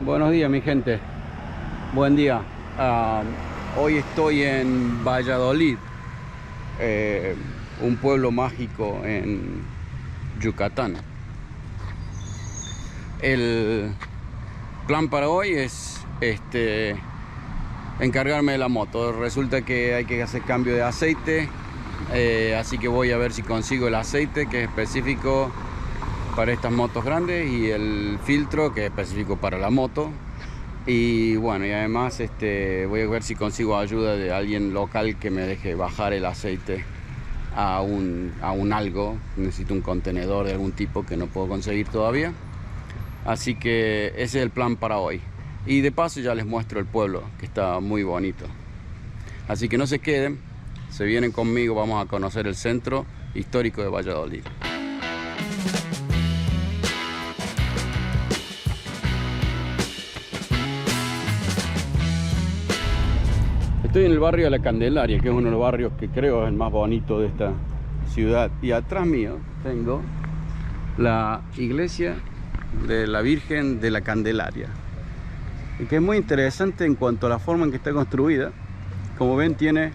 Buenos días, mi gente. Buen día. Hoy estoy en Valladolid, un pueblo mágico en Yucatán. El plan para hoy es encargarme de la moto. Resulta que hay que hacer cambio de aceite, así que voy a ver si consigo el aceite que es específico para estas motos grandes y el filtro que es específico para la moto. Y bueno, y además voy a ver si consigo ayuda de alguien local que me deje bajar el aceite a un algo. Necesito un contenedor de algún tipo que no puedo conseguir todavía. Así que ese es el plan para hoy. Y de paso ya les muestro el pueblo, que está muy bonito. Así que no se queden, se vienen conmigo, vamos a conocer el centro histórico de Valladolid. Estoy en el barrio de La Candelaria, que es uno de los barrios que creo es el más bonito de esta ciudad. Y atrás mío tengo la iglesia de la Virgen de la Candelaria, y que es muy interesante en cuanto a la forma en que está construida. Como ven, tiene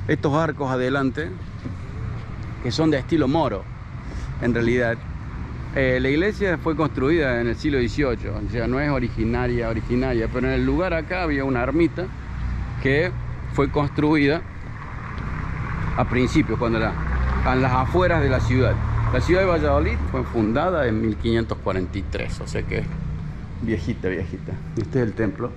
estos arcos adelante que son de estilo moro. En realidad la iglesia fue construida en el siglo XVIII, o sea, no es originaria, pero en el lugar acá había una ermita que fue construida a principios, cuando a las afueras de la ciudad. La ciudad de Valladolid fue fundada en 1543, o sea que es viejita. Este es el templo.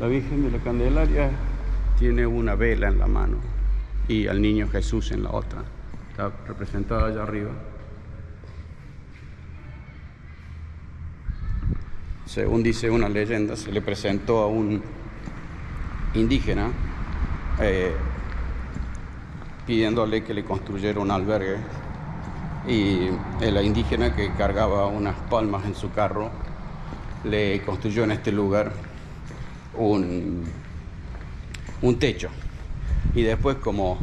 La Virgen de la Candelaria tiene una vela en la mano y al niño Jesús en la otra. Está representada allá arriba. Según dice una leyenda, se le presentó a un indígena pidiéndole que le construyera un albergue, y el indígena, que cargaba unas palmas en su carro, le construyó en este lugar un techo. Y después, como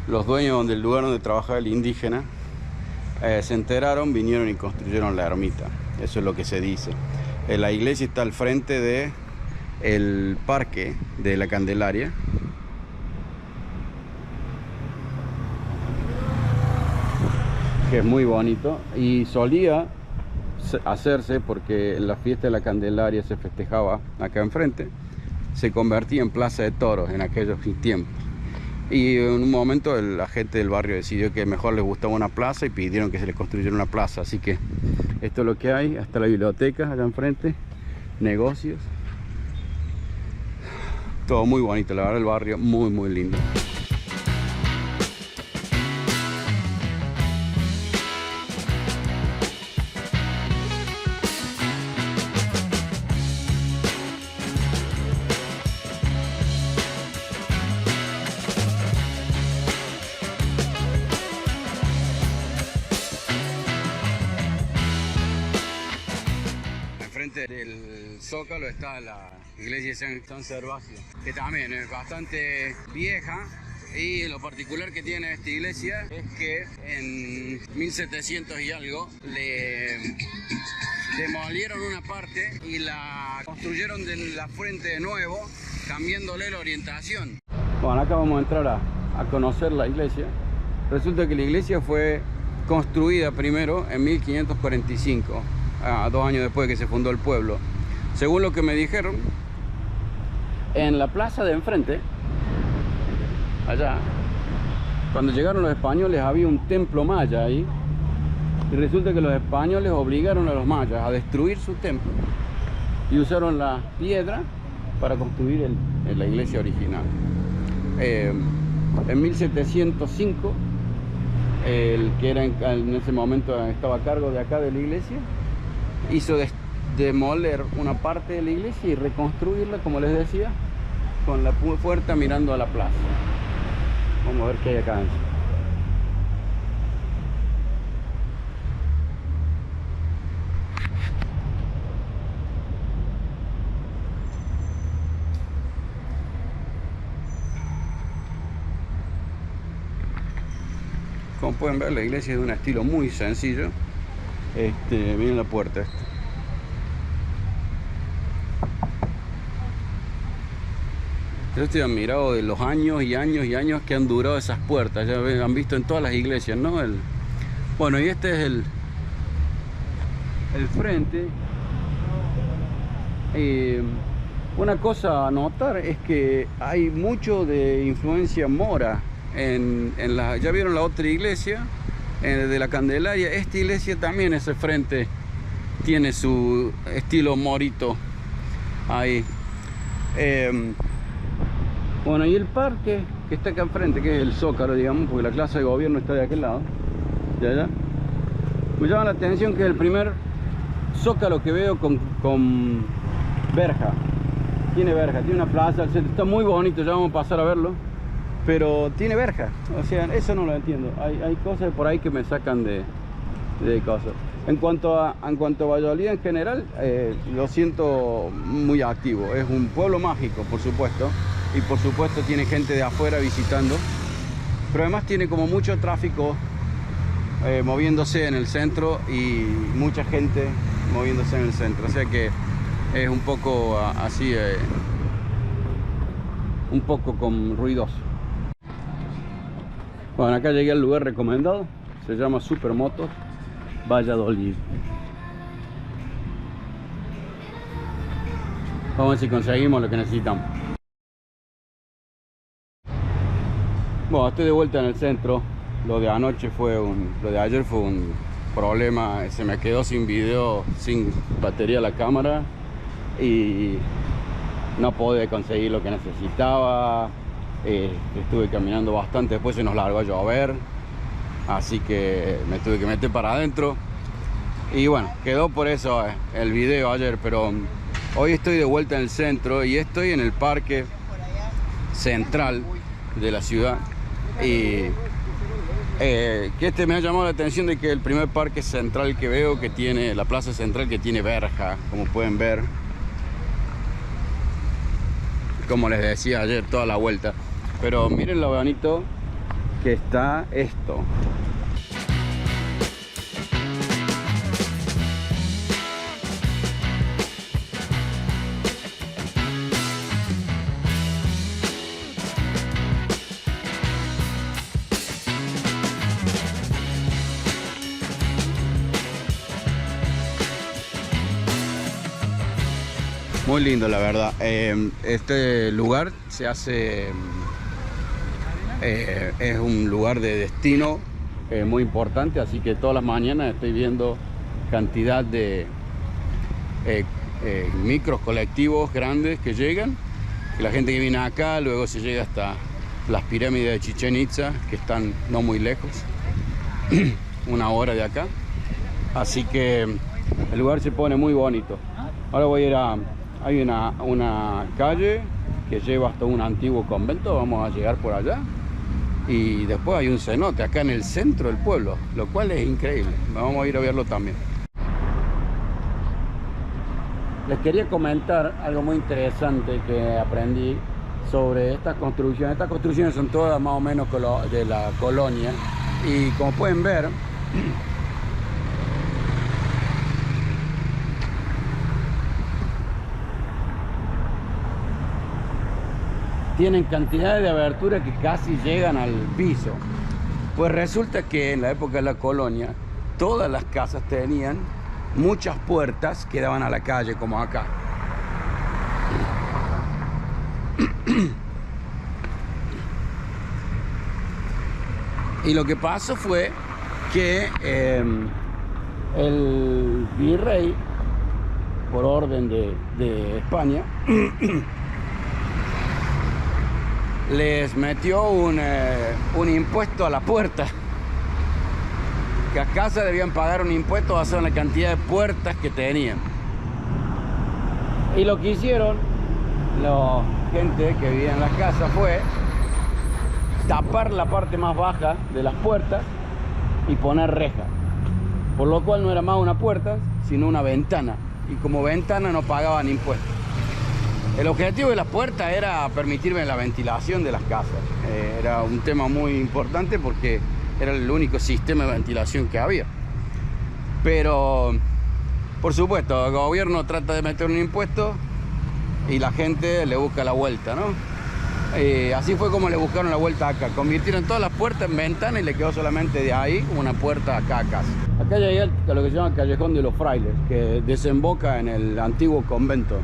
los dueños del lugar donde trabajaba el indígena se enteraron, vinieron y construyeron la ermita. Eso es lo que se dice. La iglesia está al frente de el parque de la Candelaria, que es muy bonito, y solía hacerse, porque en la fiesta de la Candelaria se festejaba acá enfrente, se convertía en plaza de toros en aquellos tiempos. Y en un momento la gente del barrio decidió que mejor les gustaba una plaza y pidieron que se les construyera una plaza. Así que esto es lo que hay. Hasta la biblioteca allá enfrente, negocios, todo muy bonito. La verdad, el barrio muy lindo. Frente del Zócalo está la iglesia de San Servasio, que también es bastante vieja, y lo particular que tiene esta iglesia es que en 1700 y algo le demolieron una parte y la construyeron de la frente de nuevo, cambiándole la orientación. Bueno, acá vamos a entrar a conocer la iglesia. Resulta que la iglesia fue construida primero en 1545. 2 años después de que se fundó el pueblo. Según lo que me dijeron, en la plaza de enfrente, allá, cuando llegaron los españoles, había un templo maya ahí, y resulta que los españoles obligaron a los mayas a destruir su templo y usaron la piedra para construir la iglesia original. En 1705, el que era en ese momento estaba a cargo de acá de la iglesia, hizo demoler una parte de la iglesia y reconstruirla, como les decía, con la puerta mirando a la plaza. Vamos a ver qué hay acá adentro. Como pueden ver, la iglesia es de un estilo muy sencillo. Miren la puerta esta. Yo estoy admirado de los años y años y años que han durado esas puertas. Ya han visto en todas las iglesias, ¿no? Bueno, y este es el frente. Una cosa a notar es que hay mucho de influencia mora ya vieron la otra iglesia de la Candelaria. Esta iglesia también, ese frente tiene su estilo morito ahí. Bueno, y el parque que está acá enfrente, que es el Zócalo, digamos, porque la Plaza de Gobierno está de aquel lado, de allá. Me llama la atención que es el primer Zócalo que veo con verja. Tiene verja, tiene una plaza, está muy bonito, ya vamos a pasar a verlo. Pero tiene verja, o sea, eso no lo entiendo. Hay cosas por ahí que me sacan de cosas. En cuanto a Valladolid en general, lo siento muy activo. Es un pueblo mágico, por supuesto. Y por supuesto tiene gente de afuera visitando. Pero además tiene como mucho tráfico moviéndose en el centro y mucha gente moviéndose en el centro. O sea que es un poco así, un poco ruidoso. Bueno, acá llegué al lugar recomendado. Se llama Supermotos Valladolid. Vamos a ver si conseguimos lo que necesitamos. Bueno, estoy de vuelta en el centro. Lo de ayer fue un problema. Se me quedó sin video, sin batería la cámara y no pude conseguir lo que necesitaba. Estuve caminando bastante, después se nos largó a llover, así que me tuve que meter para adentro y bueno, quedó por eso el video ayer. Pero hoy estoy de vuelta en el centro y estoy en el parque central de la ciudad y que me ha llamado la atención de que el primer parque central que veo, que tiene la plaza central, que tiene verja, como pueden ver, como les decía ayer, toda la vuelta. Pero miren lo bonito que está esto. Muy lindo, la verdad. Este lugar se hace... es un lugar de destino muy importante, así que todas las mañanas estoy viendo cantidad de micros colectivos grandes que llegan. Y la gente que viene acá, luego se llega hasta las pirámides de Chichén Itzá, que están no muy lejos, una hora de acá. Así que el lugar se pone muy bonito. Ahora voy a ir hay una calle que lleva hasta un antiguo convento, vamos a llegar por allá. Y después hay un cenote acá en el centro del pueblo, lo cual es increíble. Vamos a ir a verlo también. Les quería comentar algo muy interesante que aprendí sobre estas construcciones. Estas construcciones son todas más o menos de la colonia. Y como pueden ver, tienen cantidades de aberturas que casi llegan al piso. Pues resulta que en la época de la colonia todas las casas tenían muchas puertas que daban a la calle, como acá. Y lo que pasó fue que el virrey, por orden de España, les metió un impuesto a la puerta. Que a casa debían pagar un impuesto basado en la cantidad de puertas que tenían. Y lo que hicieron la gente que vivía en las casas fue tapar la parte más baja de las puertas y poner reja, por lo cual no era más una puerta sino una ventana, y como ventana no pagaban impuestos. El objetivo de las puertas era permitirme la ventilación de las casas. Era un tema muy importante porque era el único sistema de ventilación que había. Pero por supuesto el gobierno trata de meter un impuesto y la gente le busca la vuelta, ¿no? Así fue como le buscaron la vuelta acá. Convirtieron todas las puertas en ventanas y le quedó solamente de ahí una puerta acá a casa. Acá llegué a lo que se llama Callejón de los Frailes, que desemboca en el antiguo convento.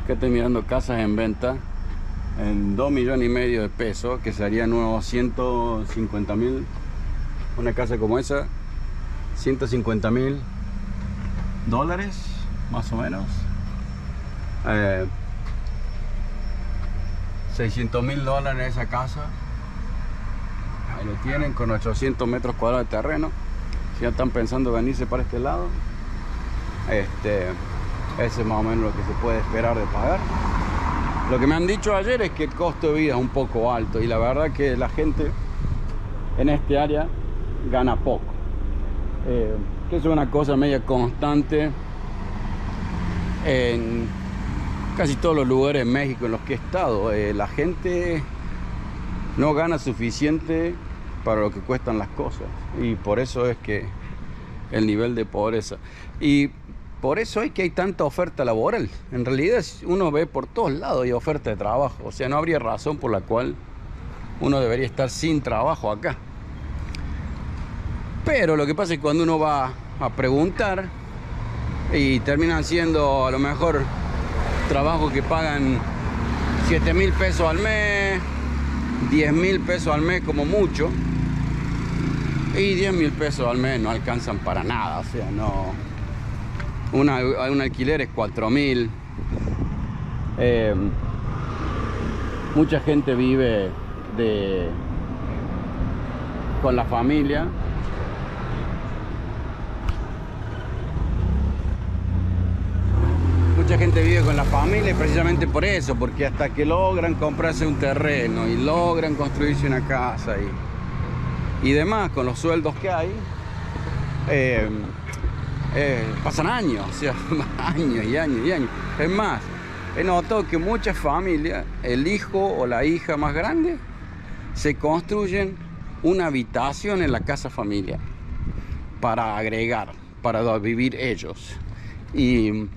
Acá estoy mirando casas en venta en 2,5 millones de pesos, que serían unos 150.000. Una casa como esa, 150.000 dólares, más o menos. 600.000 dólares esa casa. Ahí lo tienen, con 800 metros cuadrados de terreno. Si ya están pensando venirse para este lado, ese es más o menos lo que se puede esperar de pagar. Lo que me han dicho ayer es que el costo de vida es un poco alto, y la verdad que la gente en este área gana poco, que es una cosa media constante en casi todos los lugares en México en los que he estado. La gente no gana suficiente para lo que cuestan las cosas, y por eso es que el nivel de pobreza, y por eso es que hay tanta oferta laboral. En realidad uno ve por todos lados hay oferta de trabajo. O sea, no habría razón por la cual uno debería estar sin trabajo acá. Pero lo que pasa es que cuando uno va a preguntar, y terminan siendo a lo mejor trabajos que pagan 7,000 pesos al mes, 10,000 pesos al mes como mucho, y 10,000 pesos al mes no alcanzan para nada. O sea, no... Un alquiler es 4,000. Mucha gente vive con la familia. Mucha gente vive con la familia precisamente por eso, porque hasta que logran comprarse un terreno y logran construirse una casa y demás, con los sueldos que hay, pasan años, o sea, años y años y años. Es más, he notado que muchas familias, el hijo o la hija más grande, se construyen una habitación en la casa familiar para agregar, para vivir ellos. Y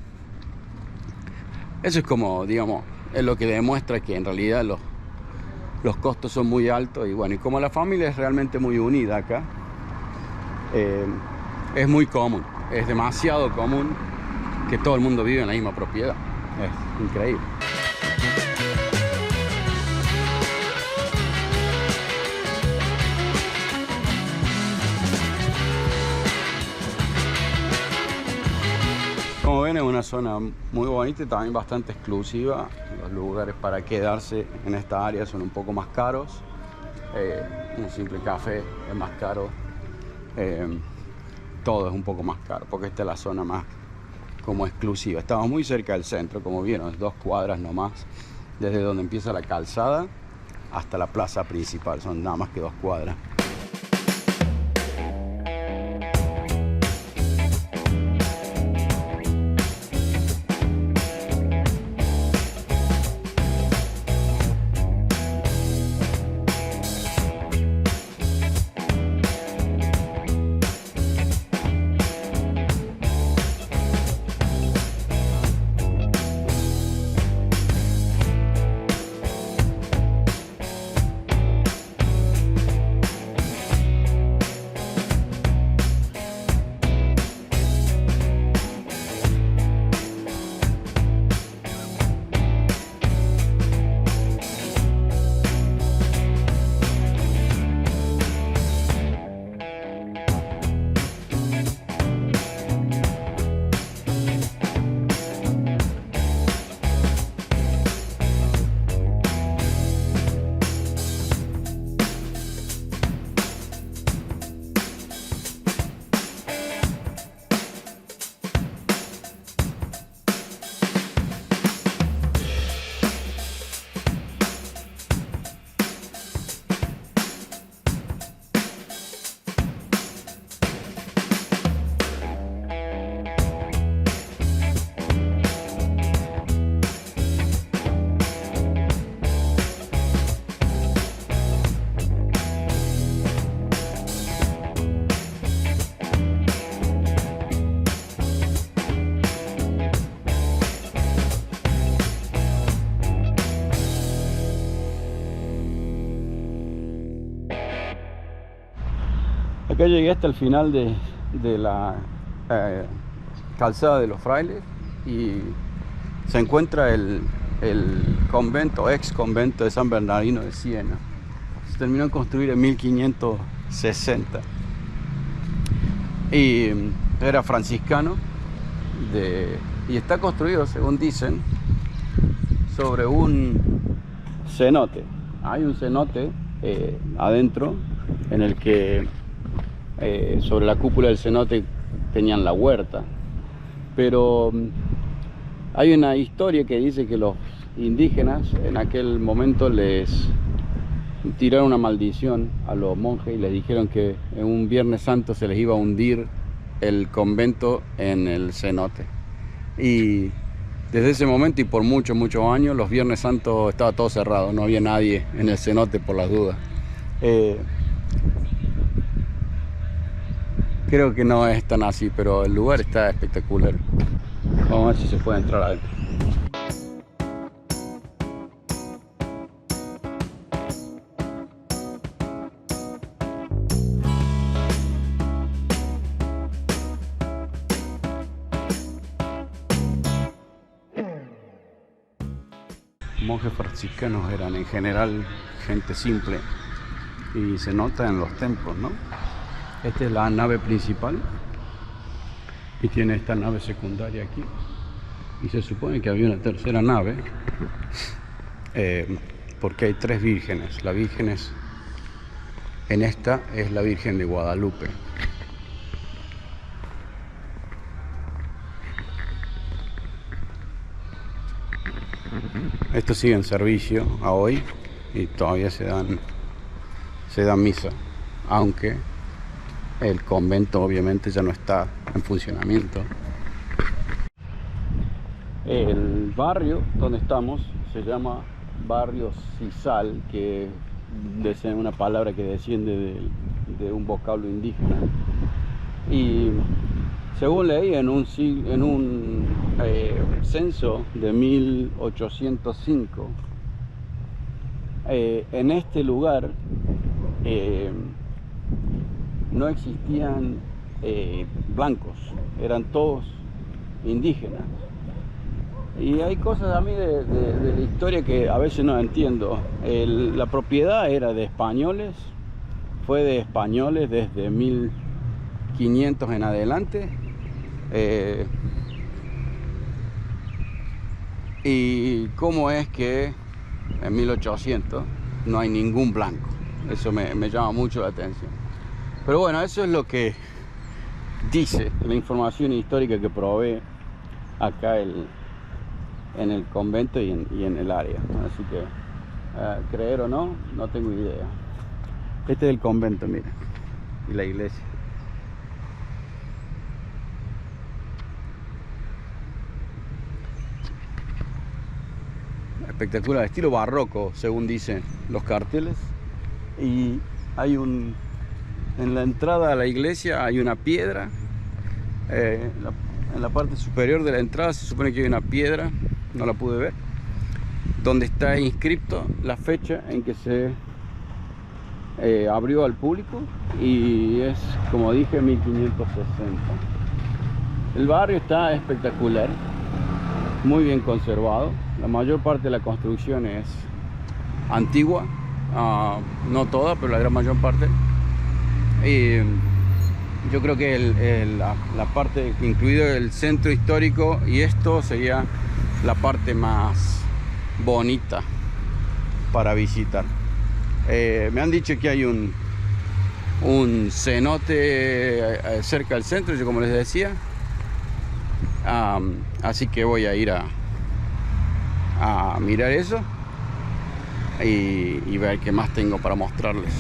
eso es como, digamos, es lo que demuestra que en realidad los costos son muy altos. Y bueno, y como la familia es realmente muy unida acá, es muy común. Es demasiado común que todo el mundo vive en la misma propiedad. Es increíble. Como ven, es una zona muy bonita y también bastante exclusiva. Los lugares para quedarse en esta área son un poco más caros. Un simple café es más caro. Todo es un poco más caro, porque esta es la zona más como exclusiva. Estamos muy cerca del centro, como vieron, 2 cuadras nomás, desde donde empieza la calzada hasta la plaza principal, son nada más que 2 cuadras. Acá llegué hasta el final de la calzada de los Frailes y se encuentra el convento, ex convento de San Bernardino de Siena. Se terminó de construir en 1560 y era franciscano y está construido, según dicen, sobre un cenote. Hay un cenote adentro en el que sobre la cúpula del cenote tenían la huerta, pero hay una historia que dice que los indígenas en aquel momento les tiraron una maldición a los monjes y les dijeron que en un Viernes Santo se les iba a hundir el convento en el cenote. Y desde ese momento y por muchos años, los Viernes Santos estaba todo cerrado, no había nadie en el cenote por las dudas. Creo que no es tan así, pero el lugar está espectacular. Vamos a ver si se puede entrar adentro. Monjes franciscanos eran en general gente simple y se nota en los templos, ¿no? Esta es la nave principal y tiene esta nave secundaria aquí y se supone que había una tercera nave porque hay 3 vírgenes. La virgen en esta es la Virgen de Guadalupe. Esto sigue en servicio a hoy y todavía se dan misa, aunque el convento obviamente ya no está en funcionamiento. El barrio donde estamos se llama Barrio Sisal, que es una palabra que desciende de un vocablo indígena. Y según leí en un censo de 1805, en este lugar no existían blancos, eran todos indígenas. Y hay cosas a mí de la historia que a veces no entiendo. La propiedad era de españoles, fue de españoles desde 1500 en adelante. Y cómo es que en 1800 no hay ningún blanco. Eso me llama mucho la atención. Pero bueno, eso es lo que dice la información histórica que provee acá en el convento y en el área. Así que creer o no, no tengo idea. Este es el convento, mira, y la iglesia. Espectacular, estilo barroco, según dicen los carteles. Y hay en la entrada a la iglesia hay una piedra. En la parte superior de la entrada se supone que hay una piedra, no la pude ver, donde está inscripto la fecha en que se abrió al público, y es, como dije, 1560. El barrio está espectacular, muy bien conservado. La mayor parte de la construcción es antigua, no toda, pero la gran mayor parte. Yo creo que la parte, incluido el centro histórico, y esto sería la parte más bonita para visitar. Me han dicho que hay un cenote cerca del centro, yo como les decía, así que voy a ir a mirar eso y ver qué más tengo para mostrarles.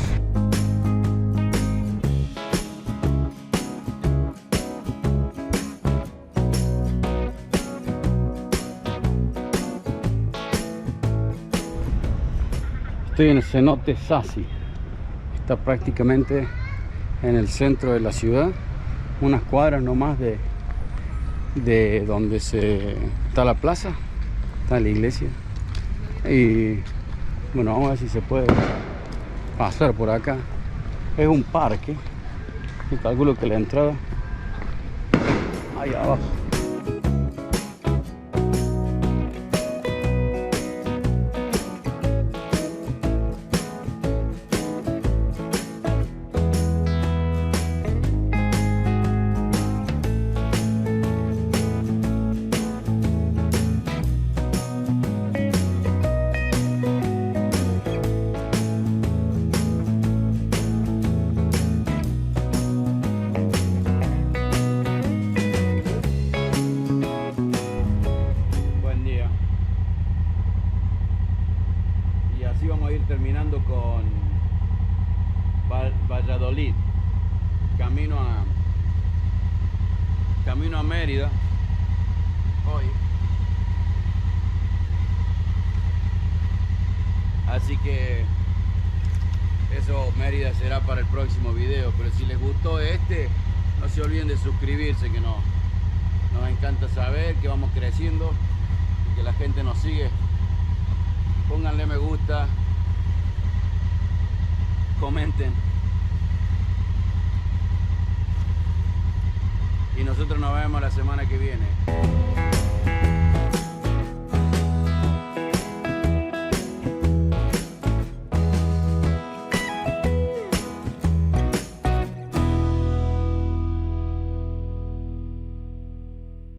Estoy en el cenote Sassi. Está prácticamente en el centro de la ciudad, unas cuadras nomás de donde está la plaza, está la iglesia. Y bueno, vamos a ver si se puede pasar por acá. Es un parque Y calculo que la entrada ahí abajo. Vamos a ir terminando con Valladolid, camino a Mérida hoy, así que eso, Mérida será para el próximo video. Pero si les gustó no se olviden de suscribirse, que nos encanta saber que vamos creciendo y que la gente nos sigue. Pónganle me gusta, comenten, y nosotros nos vemos la semana que viene.